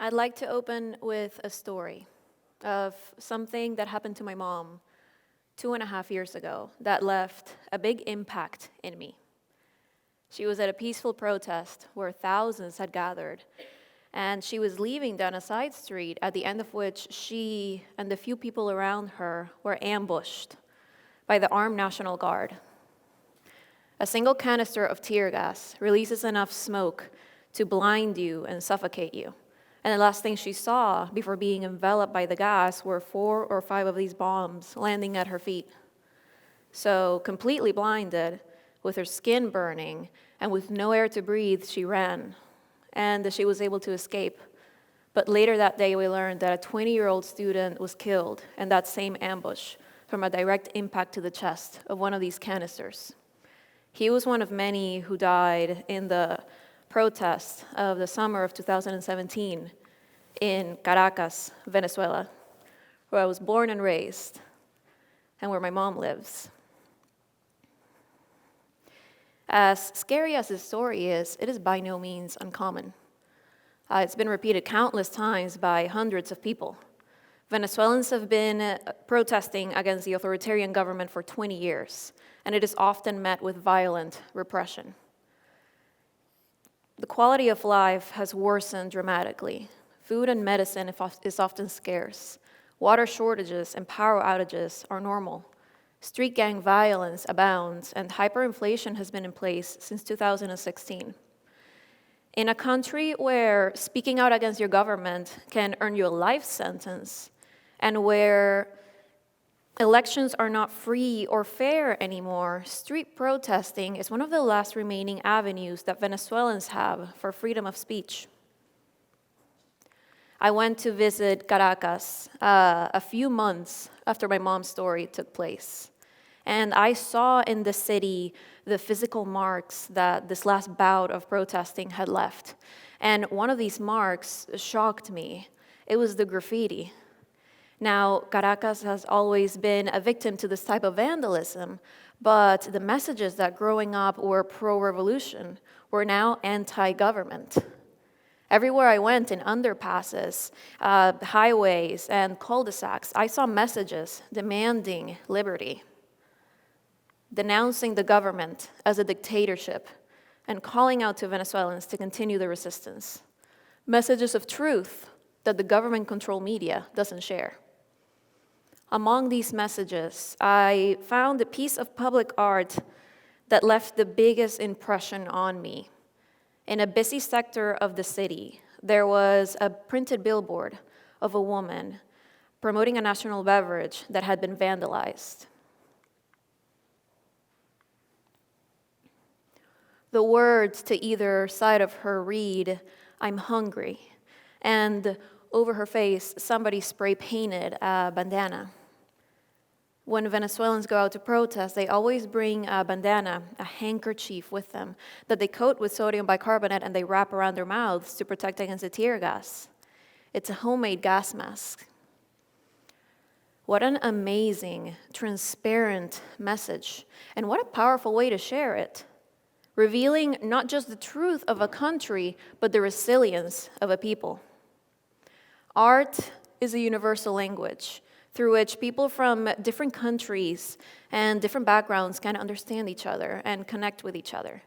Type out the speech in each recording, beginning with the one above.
I'd like to open with a story of something that happened to my mom 2.5 years ago that left a big impact in me. She was at a peaceful protest where thousands had gathered, and she was leaving down a side street at the end of which she and the few people around her were ambushed by the armed National Guard. A single canister of tear gas releases enough smoke to blind you and suffocate you. And the last thing she saw before being enveloped by the gas were 4 or 5 of these bombs landing at her feet. So, completely blinded, with her skin burning, and with no air to breathe, she ran. And she was able to escape. But later that day, we learned that a 20-year-old student was killed in that same ambush from a direct impact to the chest of one of these canisters. He was one of many who died in the protest of the summer of 2017 in Caracas, Venezuela, where I was born and raised, and where my mom lives. As scary as this story is, it is by no means uncommon. It's been repeated countless times by hundreds of people. Venezuelans have been protesting against the authoritarian government for 20 years, and it is often met with violent repression. The quality of life has worsened dramatically. Food and medicine is often scarce. Water shortages and power outages are normal. Street gang violence abounds, and hyperinflation has been in place since 2016. In a country where speaking out against your government can earn you a life sentence, and where elections are not free or fair anymore, street protesting is one of the last remaining avenues that Venezuelans have for freedom of speech. I went to visit Caracas a few months after my mom's story took place. And I saw in the city the physical marks that this last bout of protesting had left. And one of these marks shocked me. It was the graffiti. Now, Caracas has always been a victim to this type of vandalism, but the messages that growing up were pro-revolution were now anti-government. Everywhere I went, in underpasses, highways, and cul-de-sacs, I saw messages demanding liberty, denouncing the government as a dictatorship, and calling out to Venezuelans to continue the resistance. Messages of truth that the government-controlled media doesn't share. Among these messages, I found a piece of public art that left the biggest impression on me. In a busy sector of the city, there was a printed billboard of a woman promoting a national beverage that had been vandalized. The words to either side of her read, "I'm hungry," and over her face, somebody spray-painted a bandana. When Venezuelans go out to protest, they always bring a bandana, a handkerchief with them, that they coat with sodium bicarbonate and they wrap around their mouths to protect against the tear gas. It's a homemade gas mask. What an amazing, transparent message, and what a powerful way to share it, revealing not just the truth of a country, but the resilience of a people. Art is a universal language through which people from different countries and different backgrounds can understand each other and connect with each other.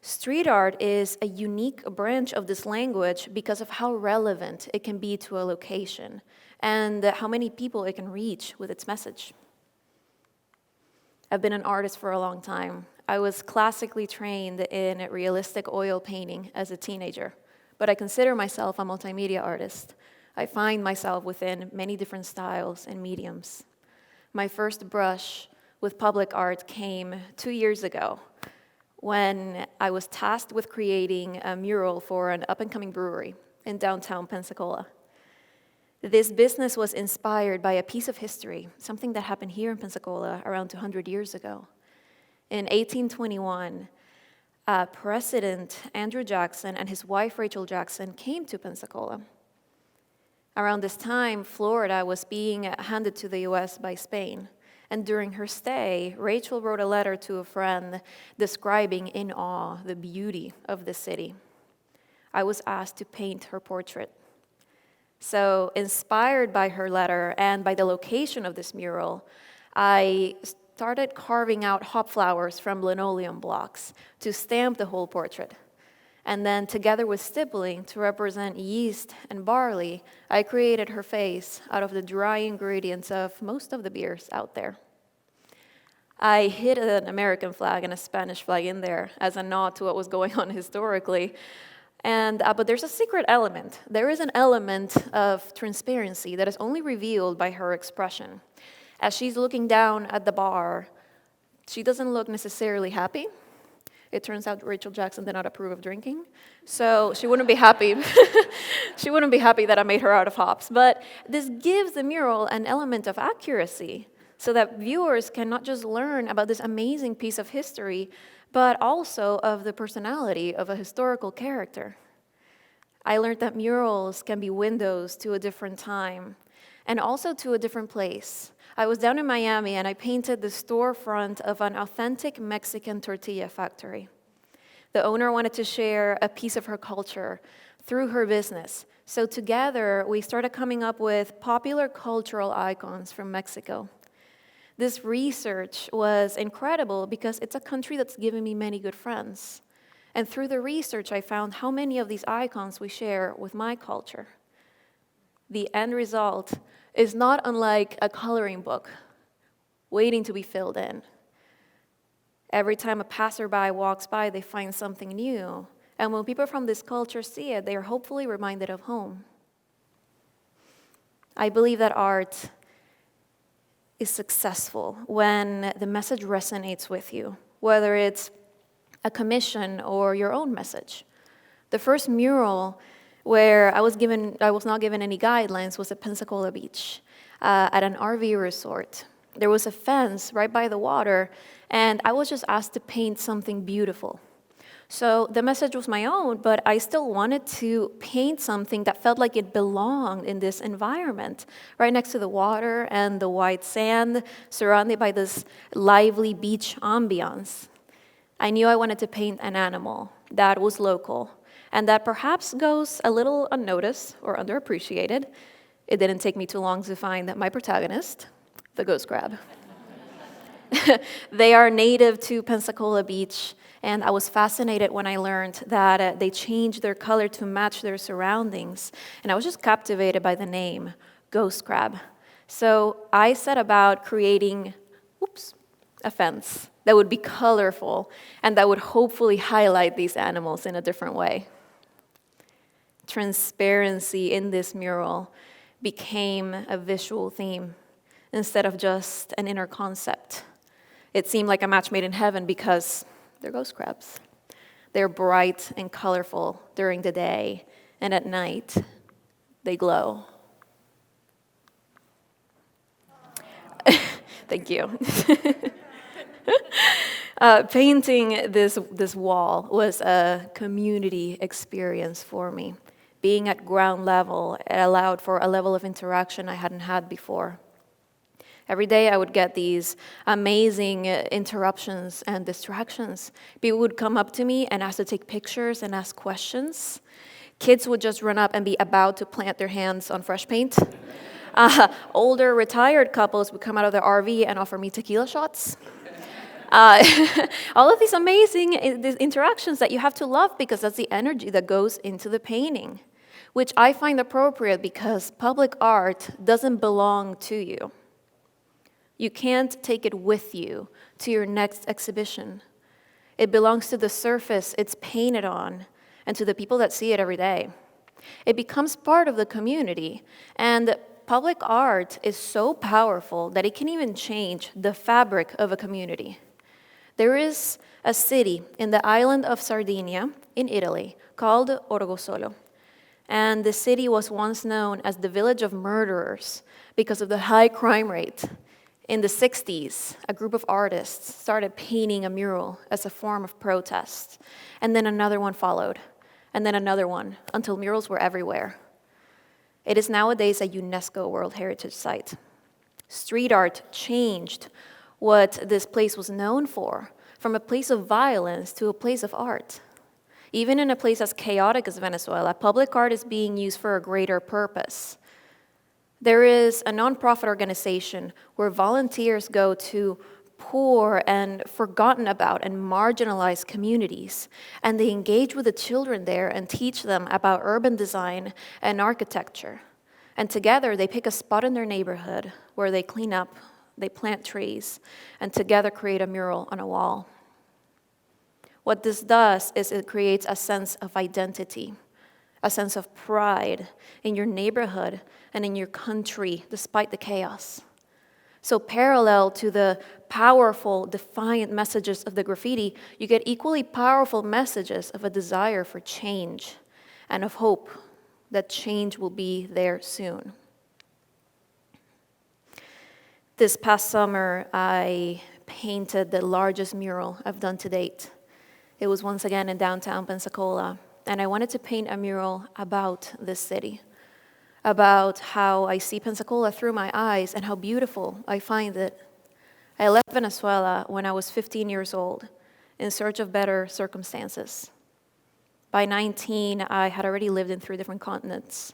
Street art is a unique branch of this language because of how relevant it can be to a location and how many people it can reach with its message. I've been an artist for a long time. I was classically trained in realistic oil painting as a teenager, but I consider myself a multimedia artist. I find myself within many different styles and mediums. My first brush with public art came 2 years ago when I was tasked with creating a mural for an up-and-coming brewery in downtown Pensacola. This business was inspired by a piece of history, something that happened here in Pensacola around 200 years ago. In 1821, President Andrew Jackson and his wife Rachel Jackson came to Pensacola. Around this time, Florida was being handed to the U.S. by Spain. And during her stay, Rachel wrote a letter to a friend describing in awe the beauty of the city. I was asked to paint her portrait. So, inspired by her letter and by the location of this mural, I started carving out hop flowers from linoleum blocks to stamp the whole portrait. And then, together with stippling to represent yeast and barley, I created her face out of the dry ingredients of most of the beers out there. I hid an American flag and a Spanish flag in there as a nod to what was going on historically. But there's a secret element. There is an element of transparency that is only revealed by her expression. As she's looking down at the bar, she doesn't look necessarily happy. It turns out Rachel Jackson did not approve of drinking, so she wouldn't be happy. She wouldn't be happy that I made her out of hops. But this gives the mural an element of accuracy, so that viewers can not just learn about this amazing piece of history, but also of the personality of a historical character. I learned that murals can be windows to a different time and also to a different place. I was down in Miami and I painted the storefront of an authentic Mexican tortilla factory. The owner wanted to share a piece of her culture through her business. So together we started coming up with popular cultural icons from Mexico. This research was incredible because it's a country that's given me many good friends. And through the research, I found how many of these icons we share with my culture. The end result is not unlike a coloring book waiting to be filled in. Every time a passerby walks by, they find something new. And when people from this culture see it, they are hopefully reminded of home. I believe that art is successful when the message resonates with you, whether it's a commission or your own message. The first mural where I was not given any guidelines was at Pensacola Beach at an RV resort. There was a fence right by the water, and I was just asked to paint something beautiful. So the message was my own, but I still wanted to paint something that felt like it belonged in this environment, right next to the water and the white sand, surrounded by this lively beach ambiance. I knew I wanted to paint an animal that was local and that perhaps goes a little unnoticed or underappreciated. It didn't take me too long to find my protagonist, the ghost crab. They are native to Pensacola Beach, and I was fascinated when I learned that they changed their color to match their surroundings. And I was just captivated by the name, ghost crab. So I set about creating, a fence that would be colorful and that would hopefully highlight these animals in a different way. Transparency in this mural became a visual theme instead of just an inner concept. It seemed like a match made in heaven because they're ghost crabs. They're bright and colorful during the day, and at night, they glow. Thank you. Painting this wall was a community experience for me. Being at ground level, it allowed for a level of interaction I hadn't had before. Every day I would get these amazing interruptions and distractions. People would come up to me and ask to take pictures and ask questions. Kids would just run up and be about to plant their hands on fresh paint. Older retired couples would come out of their RV and offer me tequila shots. All of these amazing interactions that you have to love because that's the energy that goes into the painting, which I find appropriate because public art doesn't belong to you. You can't take it with you to your next exhibition. It belongs to the surface it's painted on and to the people that see it every day. It becomes part of the community, and public art is so powerful that it can even change the fabric of a community. There is a city in the island of Sardinia in Italy called Orgosolo, and the city was once known as the village of murderers because of the high crime rate. In the 60s, a group of artists started painting a mural as a form of protest, and then another one followed, and then another one, until murals were everywhere. It is nowadays a UNESCO World Heritage Site. Street art changed what this place was known for, from a place of violence to a place of art. Even in a place as chaotic as Venezuela, public art is being used for a greater purpose. There is a nonprofit organization where volunteers go to poor and forgotten about and marginalized communities, and they engage with the children there and teach them about urban design and architecture. And together they pick a spot in their neighborhood where they clean up, they plant trees, and together create a mural on a wall. What this does is it creates a sense of identity, a sense of pride in your neighborhood and in your country despite the chaos. So parallel to the powerful, defiant messages of the graffiti, you get equally powerful messages of a desire for change and of hope that change will be there soon. This past summer, I painted the largest mural I've done to date. It was once again in downtown Pensacola, and I wanted to paint a mural about this city, about how I see Pensacola through my eyes and how beautiful I find it. I left Venezuela when I was 15 years old in search of better circumstances. By 19, I had already lived in 3 different continents.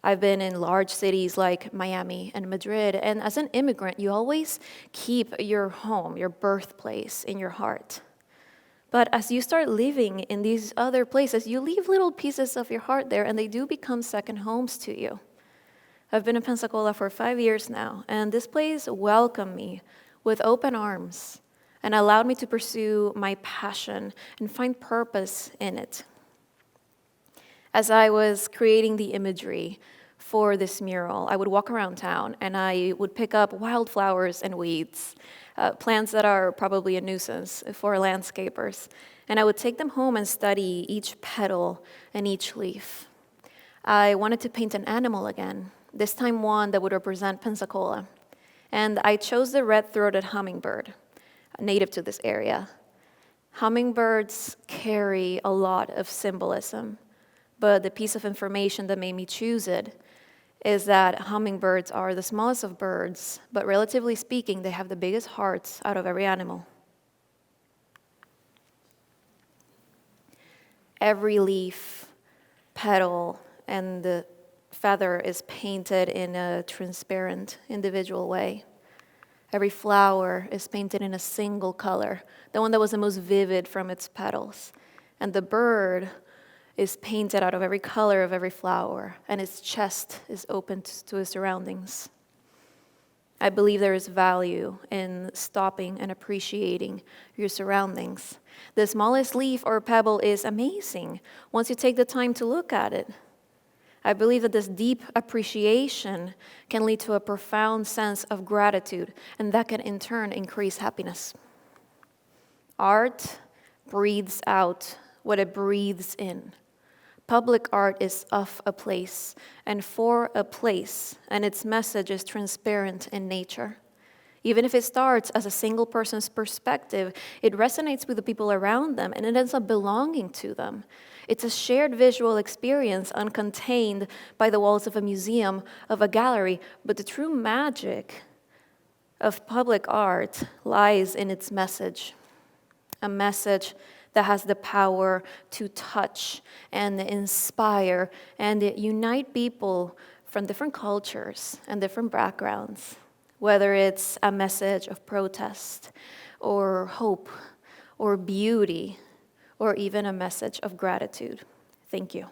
I've been in large cities like Miami and Madrid, and as an immigrant, you always keep your home, your birthplace, in your heart. But as you start living in these other places, you leave little pieces of your heart there, and they do become second homes to you. I've been in Pensacola for 5 years now, and this place welcomed me with open arms and allowed me to pursue my passion and find purpose in it. As I was creating the imagery for this mural, I would walk around town and I would pick up wildflowers and weeds, plants that are probably a nuisance for landscapers, and I would take them home and study each petal and each leaf. I wanted to paint an animal again, this time one that would represent Pensacola, and I chose the red-throated hummingbird, native to this area. Hummingbirds carry a lot of symbolism, but the piece of information that made me choose it is that hummingbirds are the smallest of birds, but relatively speaking, they have the biggest hearts out of every animal. Every leaf, petal, and the feather is painted in a transparent, individual way. Every flower is painted in a single color, the one that was the most vivid from its petals. And the bird is painted out of every color of every flower, and its chest is open to its surroundings. I believe there is value in stopping and appreciating your surroundings. The smallest leaf or pebble is amazing once you take the time to look at it. I believe that this deep appreciation can lead to a profound sense of gratitude, and that can in turn increase happiness. Art breathes out what it breathes in. Public art is of a place and for a place, and its message is transparent in nature. Even if it starts as a single person's perspective, it resonates with the people around them, and it ends up belonging to them. It's a shared visual experience uncontained by the walls of a museum, of a gallery, but the true magic of public art lies in its message, a message that has the power to touch and inspire and unite people from different cultures and different backgrounds, whether it's a message of protest or hope or beauty or even a message of gratitude. Thank you.